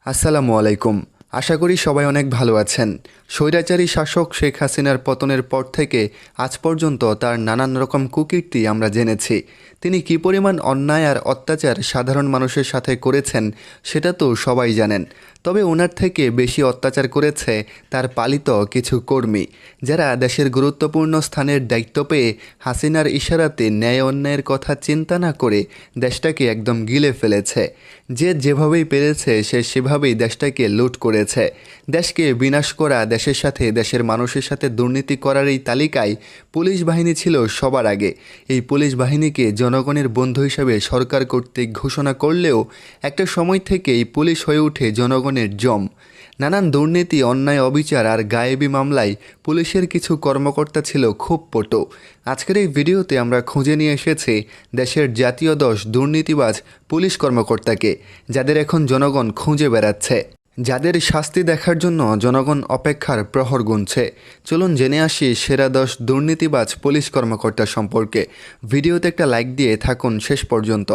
আসসালামু আলাইকুম। আশা করি সবাই অনেক ভালো আছেন। স্বৈরাচারী শাসক শেখ হাসিনার পতনের পর থেকে আজ পর্যন্ত তার নানান রকম কুকীর্তি আমরা জেনেছি। তিনি কী পরিমাণ অন্যায় আর অত্যাচার সাধারণ মানুষের সাথে করেছেন সেটা তো সবাই জানেন। তবে ওনার থেকে বেশি অত্যাচার করেছে তার পালিত কিছু কর্মী, যারা দেশের গুরুত্বপূর্ণ স্থানের দায়িত্ব পেয়ে হাসিনার ইশারাতে ন্যায় অন্যায়ের কথা চিন্তা না করে দেশটাকে একদম গিলে ফেলেছে। যে যেভাবেই পেরেছে সে সেভাবেই দেশটাকে লুট করেছে। দেশকে বিনাশ করা, দেশের সাথে দেশের মানুষের সাথে দুর্নীতি করার এই তালিকায় পুলিশ বাহিনী ছিল সবার আগে। এই পুলিশ বাহিনীকে জনগণের বন্ধু হিসেবে সরকার কর্তৃক ঘোষণা করলেও একটা সময় থেকেই পুলিশ হয়ে ওঠে জনগণের জম। নানান দুর্নীতি, অন্যায়, অবিচার আর গায়েবী মামলায় পুলিশের কিছু কর্মকর্তা ছিল খুব পটু। আজকের এই ভিডিওতে আমরা খুঁজে নিয়ে এসেছি দেশের জাতীয় 10 দুর্নীতিবাজ পুলিশ কর্মকর্তাকে, যাদের এখন জনগণ খুঁজে বেড়াচ্ছে, যাদের শাস্তি দেখার জন্য জনগণ অপেক্ষার প্রহর গুনছে। চলুন জেনে আসি সেরা 10 দুর্নীতিবাজ পুলিশ কর্মকর্তা সম্পর্কে। ভিডিওতে একটা লাইক দিয়ে থাকুন শেষ পর্যন্ত।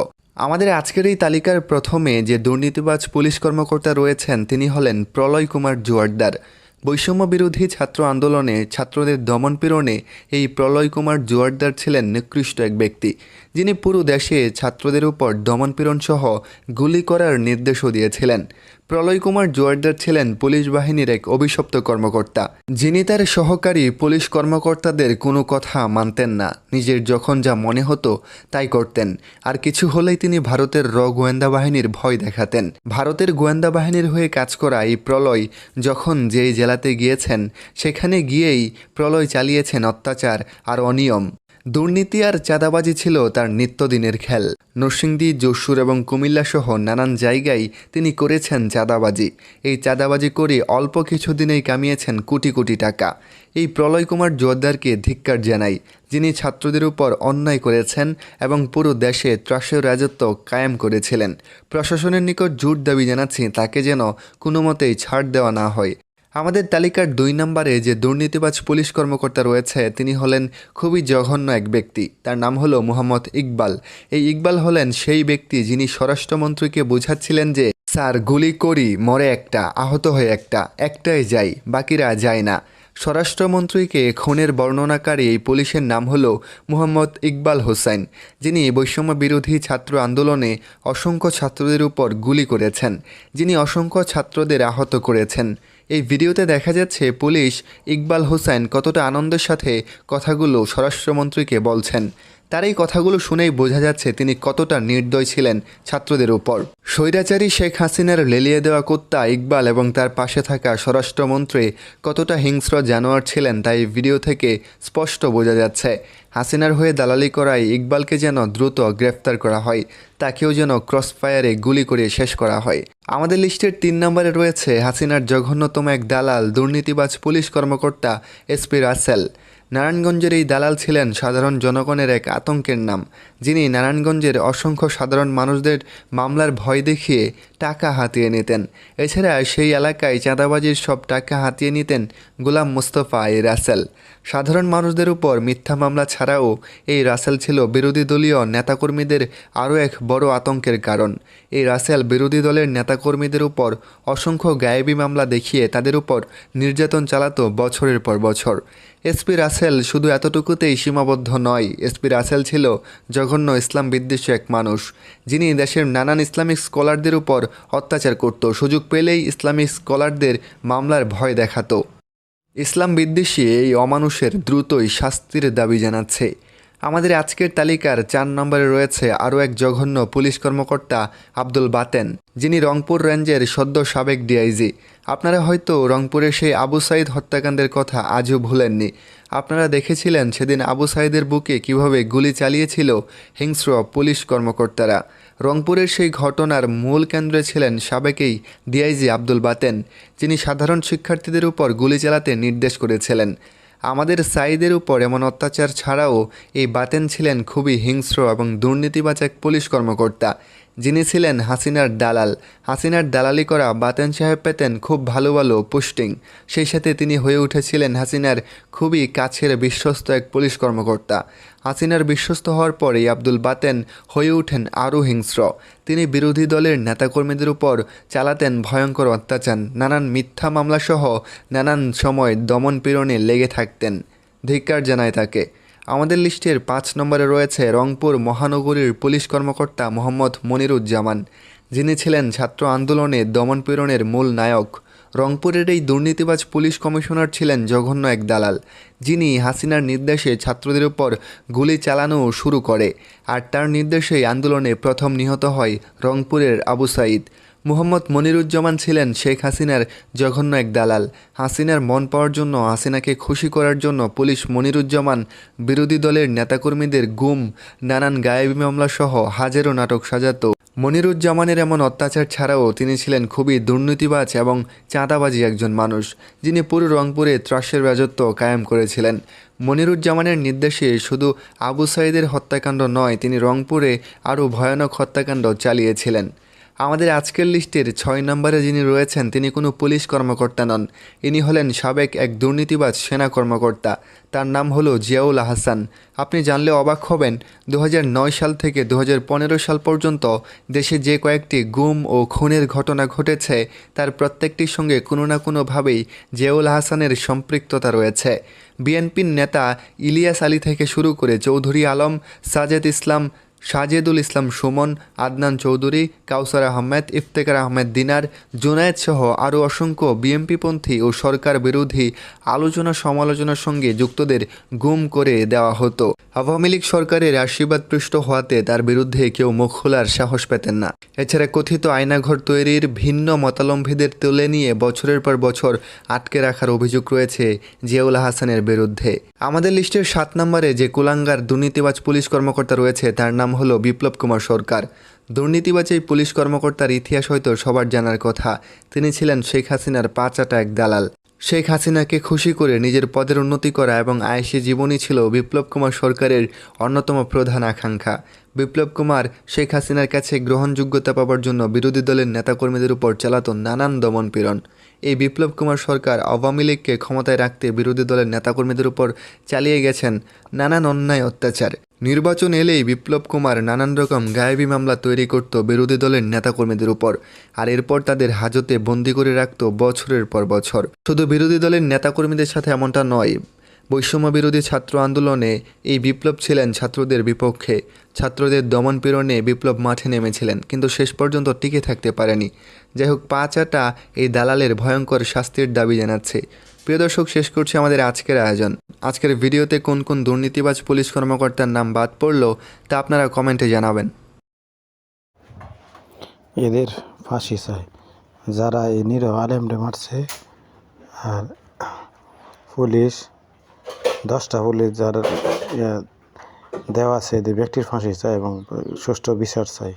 আমাদের আজকের এই তালিকার প্রথমে যে দুর্নীতিবাজ পুলিশ কর্মকর্তা রয়েছেন তিনি হলেন প্রলয় কুমার জোয়ারদার। বৈষম্য বিরোধী ছাত্র আন্দোলনে ছাত্রদের দমনপীড়নে এই প্রলয় কুমার জোয়ারদার ছিলেন নিকৃষ্ট এক ব্যক্তি, যিনি পুরো দেশে ছাত্রদের উপর দমনপীড়ন সহ গুলি করার নির্দেশও দিয়েছিলেন। প্রলয় কুমার জোয়ারদার ছিলেন পুলিশ বাহিনীর এক অভিশপ্ত কর্মকর্তা, যিনি তার সহকারী পুলিশ কর্মকর্তাদের কোনো কথা মানতেন না। নিজের যখন যা মনে হতো তাই করতেন, আর কিছু হলেই তিনি ভারতের গোয়েন্দা বাহিনীর ভয় দেখাতেন। ভারতের গোয়েন্দা বাহিনীর হয়ে কাজ করা এই প্রলয় যখন যেই জেলাতে গিয়েছেন সেখানে গিয়েই প্রলয় চালিয়েছেন অত্যাচার আর অনিয়ম। দুর্নীতি আর চাঁদাবাজি ছিল তার নিত্যদিনের খেল। নরসিংদী, যশোর এবং কুমিল্লা সহ নানান জায়গায় তিনি করেছেন চাঁদাবাজি। এই চাঁদাবাজি করে অল্প কিছুদিনেই কামিয়েছেন কোটি কোটি টাকা। এই প্রলয় কুমার জোয়ারদারকে ধিক্কার জানাই, যিনি ছাত্রদের উপর অন্যায় করেছেন এবং পুরো দেশে ত্রাসের রাজত্ব কায়েম করেছিলেন। প্রশাসনের নিকট জোর দাবি জানাচ্ছি তাকে যেন কোনো মতেই ছাড় দেওয়া না হয়। আমাদের তালিকার 2 নম্বরে যে দুর্নীতিবাজ পুলিশ কর্মকর্তা রয়েছে তিনি হলেন খুবই জঘন্য এক ব্যক্তি। তার নাম হলো মোহাম্মদ ইকবাল। এই ইকবাল হলেন সেই ব্যক্তি যিনি স্বরাষ্ট্রমন্ত্রীকে বোঝাচ্ছিলেন যে স্যার গুলি করি, মরে একটা, আহত হয়ে একটাই যায়, বাকিরা যায় না। স্বরাষ্ট্রমন্ত্রীকে খুনের বর্ণনাকারী এই পুলিশের নাম হলো মোহাম্মদ ইকবাল হোসেন, যিনি বৈষম্য বিরোধী ছাত্র আন্দোলনে অসংখ্য ছাত্রদের উপর গুলি করেছেন, যিনি অসংখ্য ছাত্রদের আহত করেছেন। এই ভিডিওতে দেখা যাচ্ছে পুলিশ ইকবাল হোসেন কতটা আনন্দের সাথে কথাগুলো স্বরাষ্ট্রমন্ত্রীকে বলছেন। তার এই কথাগুলো শুনেই বোঝা যাচ্ছে তিনি কতটা নির্দয় ছিলেন ছাত্রদের উপর। স্বৈরাচারী শেখ হাসিনার লেলিয়ে দেওয়া কুত্তা ইকবাল এবং তার পাশে থাকা স্বরাষ্ট্রমন্ত্রী কতটা হিংস্র জানোয়ার ছিলেন তাই ভিডিও থেকে স্পষ্ট বোঝা যাচ্ছে। হাসিনার হয়ে দালালি করায় ইকবালকে যেন দ্রুত গ্রেফতার করা হয়, তাকেও যেন ক্রসফায়ারে গুলি করে শেষ করা হয়। আমাদের লিস্টের 3 নম্বরে রয়েছে হাসিনার জঘন্যতম এক দালাল, দুর্নীতিবাজ পুলিশ কর্মকর্তা এসপি রাসেল। নারায়ণগঞ্জের এই দালাল ছিলেন সাধারণ জনগণের এক আতঙ্কের নাম, যিনি নারায়ণগঞ্জের অসংখ্য সাধারণ মানুষদের মামলার ভয় দেখিয়ে টাকা হাতিয়ে নিতেন। এছাড়া সেই এলাকায় চাঁদাবাজির সব টাকা হাতিয়ে নিতেন গোলাম মুস্তফা এই রাসেল। সাধারণ মানুষদের উপর মিথ্যা মামলা ছাড়াও এই রাসেল ছিল বিরোধী দলীয় নেতাকর্মীদের আরও এক বড় আতঙ্কের কারণ। এই রাসেল বিরোধী দলের নেতাকর্মীদের উপর অসংখ্য গায়েবী মামলা দেখিয়ে তাদের উপর নির্যাতন চালাতো বছরের পর বছর। এসপি রাসেল শুধু এতটুকুতেই সীমাবদ্ধ নয়, এসপি রাসেল ছিল জঘন্য ইসলাম বিদ্বেষী এক মানুষ, যিনি দেশের নানান ইসলামিক স্কলারদের উপর অত্যাচার করত। সুযোগ পেলেই ইসলামিক স্কলারদের মামলার ভয় দেখাতো। ইসলাম বিদ্বেষী এই অমানুষের দ্রুতই শাস্তির দাবি জানাচ্ছে। আমাদের আজকের তালিকার 4 নম্বরে রয়েছে আরও এক জঘন্য পুলিশ কর্মকর্তা আব্দুল বাতেন, যিনি রংপুর রেঞ্জের সদ্য সাবেক ডিআইজি। আপনারা হয়তো রংপুরের সেই আবু সাইদ হত্যাকাণ্ডের কথা আজও ভুলেননি। আপনারা দেখেছিলেন সেদিন আবু সাইদের বুকে কিভাবে গুলি চালিয়েছিল হিংস্র পুলিশ কর্মকর্তারা। রংপুরের সেই ঘটনার মূল কেন্দ্রে ছিলেন সাবেকেই ডিআইজি আব্দুল বাতেন, যিনি সাধারণ শিক্ষার্থীদের উপর গুলি চালাতে নির্দেশ করেছিলেন। আমাদের সাইদের উপর এমন অত্যাচার ছাড়াও এই বাতেন ছিলেন খুবই হিংস্র এবং দুর্নীতিবাজ এক পুলিশ কর্মকর্তা, যিনি ছিলেন হাসিনার দালাল। হাসিনার দালালি করা বাতেন সাহেব পেতেন খুব ভালো ভালো পোস্টিং। সেই সাথে তিনি হয়ে উঠেছিলেন হাসিনার খুবই কাছের বিশ্বস্ত এক পুলিশ কর্মকর্তা। হাসিনার বিশ্বস্ত হওয়ার পরেই আব্দুল বাতেন হয়ে ওঠেন আরও হিংস্র। তিনি বিরোধী দলের নেতাকর্মীদের উপর চালাতেন ভয়ঙ্কর অত্যাচার, নানান মিথ্যা মামলাসহ নানান সময় দমন পীড়নে লেগে থাকতেন। ধিক্কার জানায় তাকে। আমাদের লিস্টের 5 নম্বরে রয়েছে রংপুর মহানগরীর পুলিশ কর্মকর্তা মোহাম্মদ মনিরুজ্জামান, যিনি ছিলেন ছাত্র আন্দোলনে দমনপীড়নের মূল নায়ক। রংপুরের এই দুর্নীতিবাজ পুলিশ কমিশনার ছিলেন জঘন্য এক দালাল, যিনি হাসিনার নির্দেশে ছাত্রদের উপর গুলি চালানো শুরু করে। আর তার নির্দেশেই আন্দোলনে প্রথম নিহত হয় রংপুরের আবু সাঈদ। মোহাম্মদ মনিরুজ্জামান ছিলেন শেখ হাসিনার জঘন্য এক দালাল। হাসিনার মন পাওয়ার জন্য, হাসিনাকে খুশি করার জন্য পুলিশ মনিরুজ্জামান বিরোধী দলের নেতাকর্মীদের গুম, নানান গায়েবী মামলাসহ হাজারো নাটক সাজাতো। মনিরুজ্জামানের এমন অত্যাচার ছাড়াও তিনি ছিলেন খুবই দুর্নীতিবাজ এবং চাঁদাবাজি একজন মানুষ, যিনি পুরো রংপুরে ত্রাসের রাজত্ব কায়েম করেছিলেন। মনিরুজ্জামানের নির্দেশে শুধু আবু সাঈদের হত্যাকাণ্ড নয়, তিনি রংপুরে আরও ভয়ানক হত্যাকাণ্ড চালিয়েছিলেন। আমাদের আজকের লিস্টের 6 নম্বরে যিনি রয়েছেন, তিনি কোনো পুলিশ কর্মকর্তা নন। ইনি হলেন সাবেক এক দুর্নীতিবাজ সেনা কর্মকর্তা। তার নাম হলো জিয়াউল আহসান। আপনি জানলে অবাক হবেন, 2009 সাল থেকে 2015 সাল পর্যন্ত দেশে যে কয়েকটি গুম ও খুনের ঘটনা ঘটেছে, তার প্রত্যেকটির সঙ্গে কোনো না কোনোভাবেই জিয়াউল আহসানের সম্পৃক্ততা রয়েছে। বিএনপির নেতা ইলিয়াস আলী থেকে শুরু করে চৌধুরী আলম, সাজেদুল ইসলাম সুমন, আদনান চৌধুরী, কাউসার আহমেদ, ইফতেখার আহমেদ দিনার, জুনায়েদ সহ আরও অসংখ্য বিএনপিপন্থী ও সরকার বিরোধী আলোচনা সমালোচনার সঙ্গে যুক্তদের গুম করে দেওয়া হতো। আওয়ামী লীগ সরকারের আশীর্বাদপৃষ্ট হওয়াতে তার বিরুদ্ধে কেউ মুখ খোলার সাহস পেতেন না। এছাড়া কথিত আয়নাঘর তৈরির ভিন্ন মতালম্বীদের তুলে নিয়ে বছরের পর বছর আটকে রাখার অভিযোগ রয়েছে জিয়াউল আহসানের বিরুদ্ধে। আমাদের লিস্টের 7 নম্বরে যে কুলাঙ্গার দুর্নীতিবাজ পুলিশ কর্মকর্তা রয়েছে, তার নাম হলো বিপ্লব কুমার সরকার। দুর্নীতিবাজ এই পুলিশ কর্মকর্তার ইতিহাস হয়তো সবার জানার কথা। তিনি ছিলেন শেখ হাসিনার পাঁচাটা এক দালাল। শেখ হাসিনাকে খুশি করে নিজের পদের উন্নতি করা এবং আয়েশি জীবনই ছিল বিপ্লব কুমার সরকারের অন্যতম প্রধান আকাঙ্ক্ষা। বিপ্লব কুমার শেখ হাসিনার কাছে গ্রহণযোগ্যতা পাওয়ার জন্য বিরোধী দলের নেতাকর্মীদের উপর চালাতো নানান দমনপীড়ন। এই বিপ্লব কুমার সরকার আওয়ামী লীগকে ক্ষমতায় রাখতে বিরোধী দলের নেতাকর্মীদের উপর চালিয়ে গেছেন নানান অন্যায় অত্যাচার। নির্বাচন এলেই বিপ্লব কুমার নানান রকম গায়েবী মামলা তৈরি করত বিরোধী দলের নেতাকর্মীদের উপর, আর এরপর তাদের হাজতে বন্দি করে রাখত বছরের পর বছর। শুধু বিরোধী দলের নেতাকর্মীদের সাথে এমনটা নয়, বৈষম্য বিরোধী ছাত্র আন্দোলনে এই বিপ্লব ছিলেন ছাত্রদের বিপক্ষে। ছাত্রদের দমনপীড়নে বিপ্লব মাঠে নেমেছিলেন, কিন্তু শেষ পর্যন্ত টিকে থাকতে পারেনি। যাই হোক, পাঁচাটা এই দালালের ভয়ঙ্কর শাস্তির দাবি জানাচ্ছে। প্রিয় দর্শক, শেষ করছি আমাদের আজকের আয়োজন। আজকের ভিডিওতে কোন কোন দুর্নীতিবাজ পুলিশ কর্মকর্তার নাম বাদ পড়লো তা আপনারা কমেন্টে জানাবেন। এদের ফাঁসি চাই, যারা এই নিরহ আলেমরে মারছে। আর পুলিশ 10টা পুলিশ যার দেওয়া আছে, এদের ব্যক্তির ফাঁসি চাই এবং সুষ্ঠু বিচার চাই,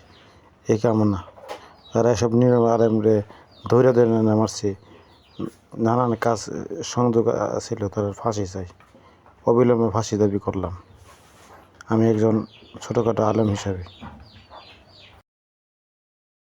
এই কামনা। যারা এসব নিরহ আলেমরে ধৈর্য ধরে মারছে, নানান কাজ সংযোগ ছিল, তাদের ফাঁসি চাই। অবিলম্বে ফাঁসি দাবি করলাম আমি একজন ছোটোখাটো আলেম হিসাবে।